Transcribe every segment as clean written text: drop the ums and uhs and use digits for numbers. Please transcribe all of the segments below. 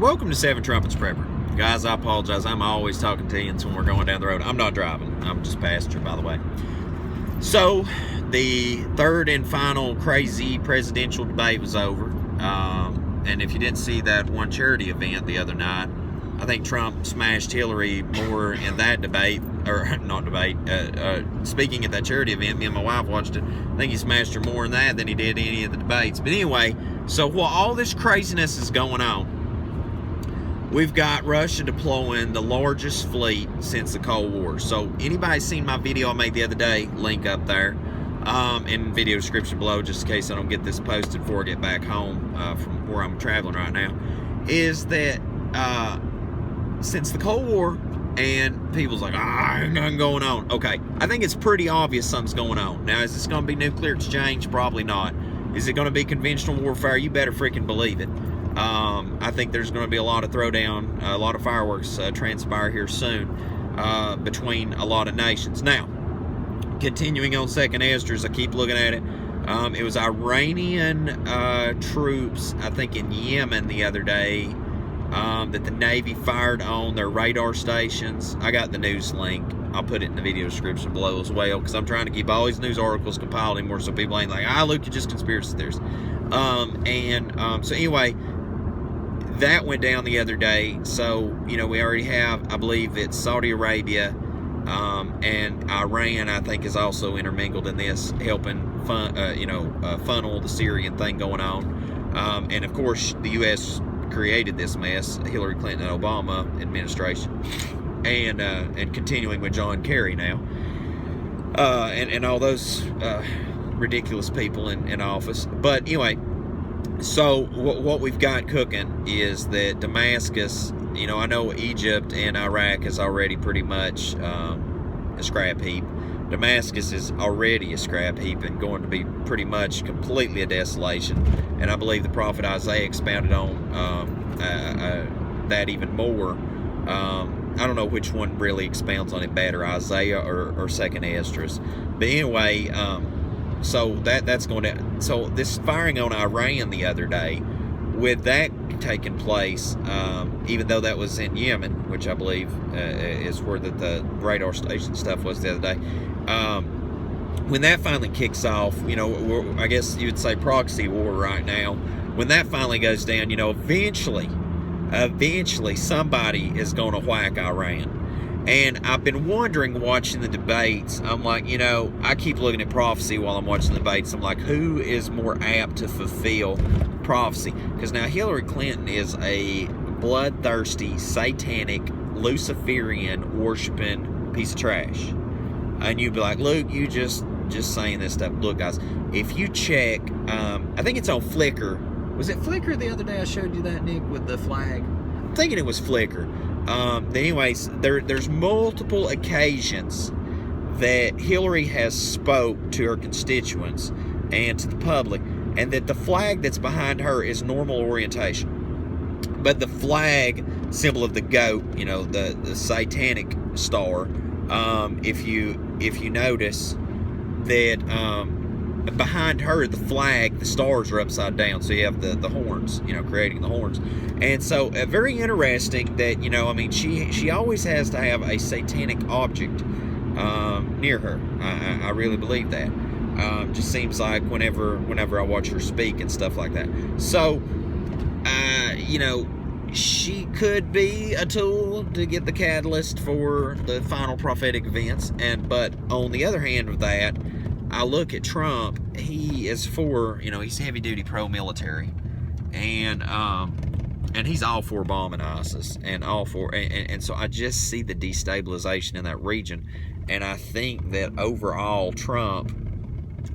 Welcome to Seven Trumpets Prepper. Guys, I apologize. I'm always talking to you when we're going down the road. I'm not driving. I'm just passenger, by the way. So, the third and final crazy presidential debate was over. And if you didn't see that one charity event the other night, I think Trump smashed Hillary more in that debate, or not debate, speaking at that charity event. Me and my wife watched it. I think he smashed her more in that than he did any of the debates. But anyway, so while all this craziness is going on, we've got Russia deploying the largest fleet since the Cold War. So anybody seen my video I made the other day, link up there in video description below, just in case I don't get this posted before I get back home from where I'm traveling right now, is that since the Cold War, and people's like, ain't nothing going on. Okay, I think it's pretty obvious something's going on. Now, is this going to be nuclear exchange? Probably not. Is it going to be conventional warfare? You better freaking believe it. I think there's going to be a lot of throwdown, a lot of fireworks transpire here soon between a lot of nations. Now, continuing on second Esdras, I keep looking at it. It was Iranian troops, I think in Yemen the other day, that the Navy fired on their radar stations. I got the news link. I'll put it in the video description below as well, because I'm trying to keep all these news articles compiled anymore so people ain't like, look, you're just conspiracy theorists. So anyway, that went down the other day. So, we already have, I believe it's Saudi Arabia and Iran, I think, is also intermingled in this, helping funnel the Syrian thing going on. And of course, the U.S. created this mess, Hillary Clinton and Obama administration, and continuing with John Kerry now, and all those ridiculous people in office. But anyway, so what we've got cooking is that Damascus, I know Egypt and Iraq is already pretty much a scrap heap. Damascus is already a scrap heap and going to be pretty much completely a desolation. And I believe the prophet Isaiah expounded on that even more. I don't know which one really expounds on it better, Isaiah or second Esdras. But anyway, so that's going to... So this firing on Iran the other day, with that taking place, even though that was in Yemen, which I believe is where the radar station stuff was the other day, when that finally kicks off, I guess you would say proxy war right now, when that finally goes down, eventually somebody is going to whack Iran. And I've been wondering, watching the debates, I'm like, I keep looking at prophecy while I'm watching the debates. I'm like, who is more apt to fulfill prophecy? Because now Hillary Clinton is a bloodthirsty, satanic, Luciferian, worshiping piece of trash. And you'd be like, Luke, you just saying this stuff. Look, guys, if you check, I think it's on Flickr. Was it Flickr the other day I showed you that, Nick, with the flag? I'm thinking it was Flickr. Anyways, there's multiple occasions that Hillary has spoke to her constituents and to the public, and that the flag that's behind her is normal orientation. But the flag symbol of the goat, the satanic star, if you notice that behind her, the flag, the stars are upside down, so you have the horns, creating the horns. And so very interesting that, she always has to have a satanic object near her. I really believe that. Just seems like whenever I watch her speak and stuff like that. So, she could be a tool to get the catalyst for the final prophetic events. But on the other hand of that, I look at Trump. He is for, he's heavy duty pro-military, and he's all for bombing ISIS and all for, and so I just see the destabilization in that region, and I think that overall Trump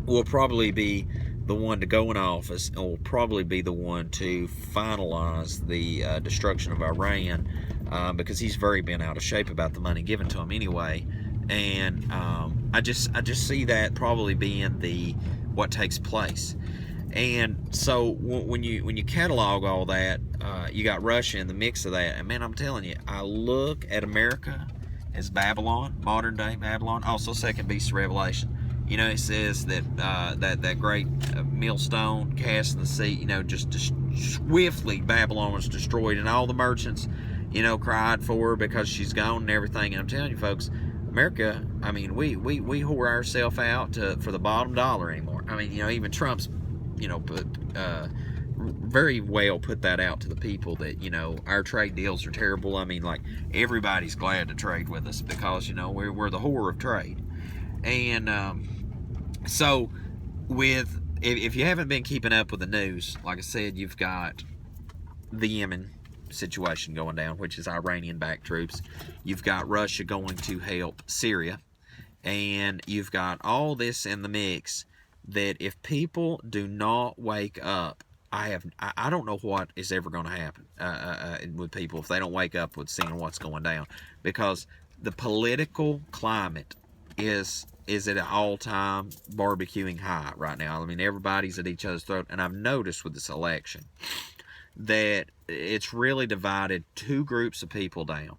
will probably be the one to go in office, and will probably be the one to finalize the destruction of Iran, because he's very been out of shape about the money given to him anyway. And I just see that probably being what takes place. And so when you catalog all that, you got Russia in the mix of that. And man, I'm telling you, I look at America as Babylon, modern day Babylon. Also, second beast of Revelation. It says that that great millstone cast in the sea, just swiftly Babylon was destroyed, and all the merchants, you know, cried for her because she's gone and everything. And I'm telling you, folks, America, I mean, we whore ourselves out for the bottom dollar anymore. I mean, you know, even Trump's, you know, very well put that out to the people that, you know, our trade deals are terrible. I mean, like, everybody's glad to trade with us because, you know, we're the whore of trade. And so with, if you haven't been keeping up with the news, like I said, you've got the Yemen situation going down, which is Iranian-backed troops. You've got Russia going to help Syria, and you've got all this in the mix that if people do not wake up, I don't know what is ever going to happen with people if they don't wake up with seeing what's going down, because the political climate is at an all-time barbecuing high right now. I mean, everybody's at each other's throat, and I've noticed with this election that it's really divided two groups of people down.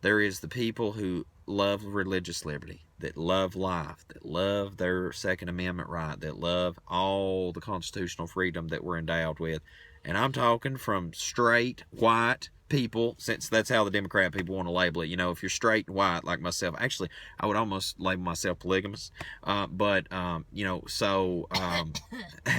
There is the people who love religious liberty, that love life, that love their Second Amendment right, that love all the constitutional freedom that we're endowed with. And I'm talking from straight, white people, since that's how the Democrat people want to label it. You know, if you're straight and white like myself, actually, I would almost label myself polygamous. You know, so,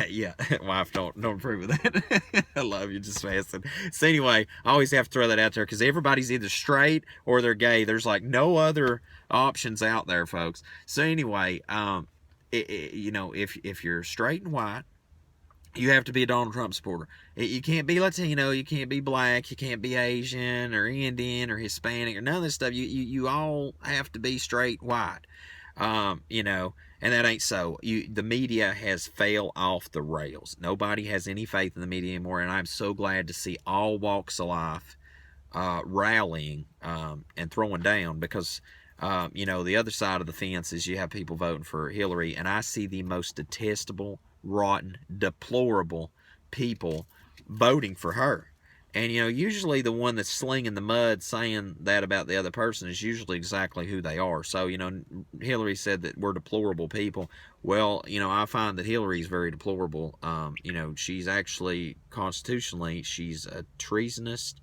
yeah, wife, don't approve of that. I love you, just fasting. So anyway, I always have to throw that out there because everybody's either straight or they're gay. There's like no other options out there, folks. So anyway, you know, if you're straight and white, you have to be a Donald Trump supporter. You can't be Latino, you can't be black, you can't be Asian or Indian or Hispanic or none of this stuff. You all have to be straight white. You know, and that ain't so. The media has failed off the rails. Nobody has any faith in the media anymore, and I'm so glad to see all walks of life rallying and throwing down, because you know, the other side of the fence is you have people voting for Hillary, and I see the most detestable, rotten, deplorable people voting for her. And, you know, usually the one that's slinging the mud saying that about the other person is usually exactly who they are. So, you know, Hillary said that we're deplorable people. Well, you know, I find that Hillary's very deplorable. You know, she's actually, constitutionally, she's a treasonous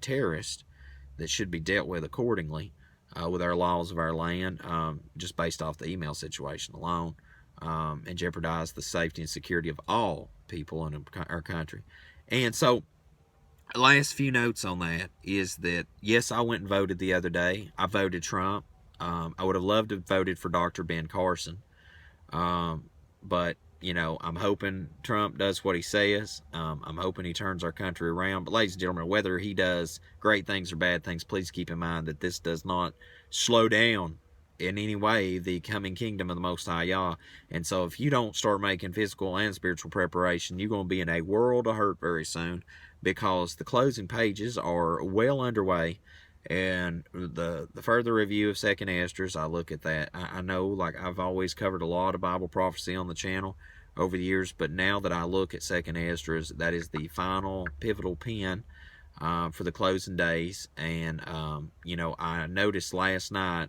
terrorist that should be dealt with accordingly with our laws of our land, just based off the email situation alone. And jeopardize the safety and security of all people in our country. And so, last few notes on that is that, yes, I went and voted the other day. I voted Trump. I would have loved to have voted for Dr. Ben Carson. But, you know, I'm hoping Trump does what he says. I'm hoping he turns our country around. But, ladies and gentlemen, whether he does great things or bad things, please keep in mind that this does not slow down in any way the coming kingdom of the Most High Yah. And so if you don't start making physical and spiritual preparation, you're going to be in a world of hurt very soon, because the closing pages are well underway. And the further review of Second Esdras, I look at that. I know, like, I've always covered a lot of Bible prophecy on the channel over the years, but now that I look at Second Esdras, that is the final pivotal pen for the closing days. And you know, I noticed last night,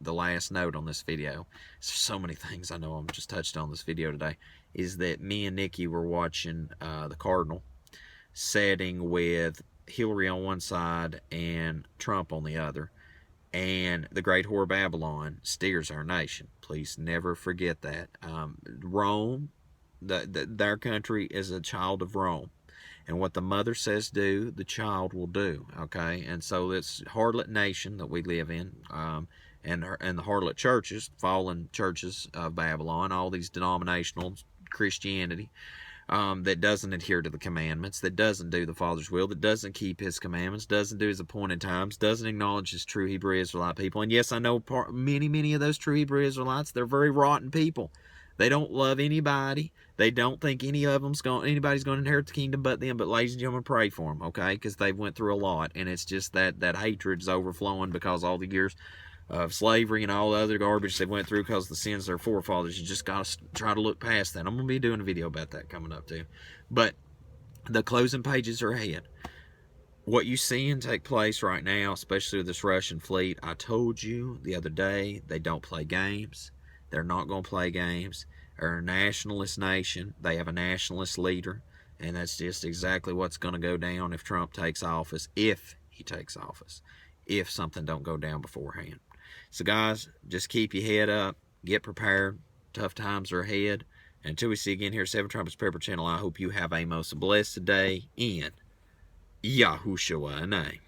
the last note on this video, so many things I know I'm just touched on this video today, is that me and Nikki were watching the Cardinal setting with Hillary on one side and Trump on the other, and the great whore Babylon steers our nation. Please never forget that. Rome, their country is a child of Rome, and what the mother says do, the child will do. Okay, and so this harlot nation that we live in, and the harlot churches, fallen churches of Babylon, all these denominational Christianity that doesn't adhere to the commandments, that doesn't do the Father's will, that doesn't keep His commandments, doesn't do His appointed times, doesn't acknowledge His true Hebrew Israelite people. And yes, I know many of those true Hebrew Israelites, they're very rotten people. They don't love anybody. They don't think anybody's going to inherit the kingdom but them. But ladies and gentlemen, pray for them, okay? Because they've went through a lot, and it's just that hatred's overflowing because all the years of slavery and all the other garbage they went through because of the sins of their forefathers. You just got to try to look past that. I'm going to be doing a video about that coming up too. But the closing pages are ahead. What you seeing take place right now, especially with this Russian fleet, I told you the other day, they don't play games. They're not going to play games. They're a nationalist nation. They have a nationalist leader. And that's just exactly what's going to go down if Trump takes office, if he takes office, if something don't go down beforehand. So, guys, just keep your head up. Get prepared. Tough times are ahead. And until we see you again here at Seven Trumpets Prepper Channel, I hope you have a most blessed day in Yahushua's name.